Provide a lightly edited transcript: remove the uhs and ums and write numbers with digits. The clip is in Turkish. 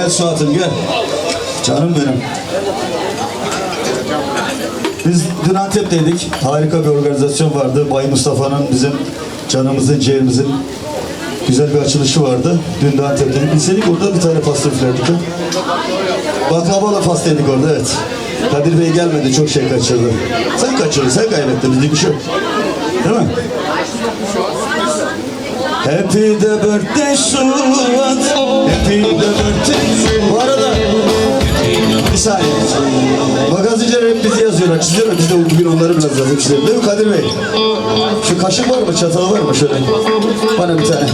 Gel Suat'ım gel. Canım benim. Biz dün Antep'teydik. Harika bir organizasyon vardı. Bay Mustafa'nın bizim canımızın, ciğerimizin güzel bir açılışı vardı. Dün de Antep'teydik. Biz dedik orada bir tane pasta üflerdik. Baklavalı pasta yedik orada, evet. Kadir Bey gelmedi, çok şey kaçırdı. Sen kaçırdın, sen kaybettin. Bizde bir şey yok. Değil mi? Happy the birthday Suat, happy the birthday. Bu arada bir saniye. Magazinciler hep bizi yazıyorlar, çiziyorlar. Biz de bugün onları biraz yazıp çizelim. Değil mi Kadir Bey? Şu kaşık var mı, çatal var mı şöyle? Bana bir tane.